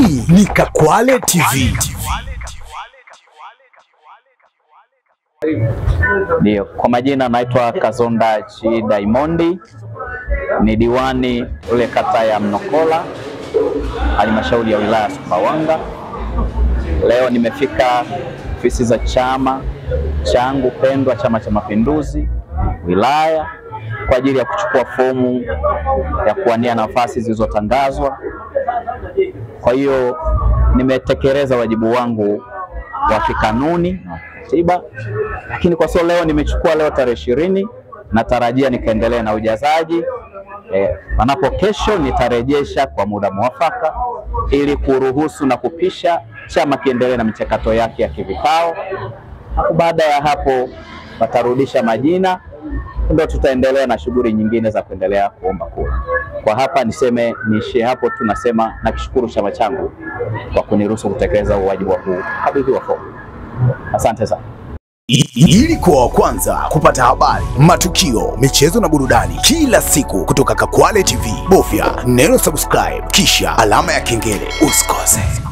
Hii ni Kakwale TV. Ndio, kwa majina naitwa Kazonda Chi Diamondi, ni diwani ule kata ya Mnokola, halmashauri ya wilaya Sumbawanga. Leo nimefika ofisi za chama changu pendwa, Chama cha Mapinduzi wilaya, kwa ajili ya kuchukua fomu ya kuwania nafasi zilizotangazwa. Kwa hiyo nimetekeleza wajibu wangu wa kikanuni na katiba, lakini kwa sio leo nimechukua leo tarehe 20, natarajia nikaendelea na ujazaji. Panapo kesho nitarejesha kwa muda mwafaka ili kuruhusu na kupisha chama kiendelee na michakato yake ya kivikao. Baada ya hapo watarudisha majina, ndio tutaendelea na shughuli nyingine za kuendelea kuomba kura. Kwa hapa niishie hapo, tunasema nakishukuru chama changu kwa kuniruhusu kutekeleza wajibu huu kabidhi wa fomu. Asante sana. Ili kuwa wa kwanza kupata habari, matukio, michezo na burudani kila siku kutoka Kakwale TV, bofya neno subscribe kisha alama ya kengele. Usikose.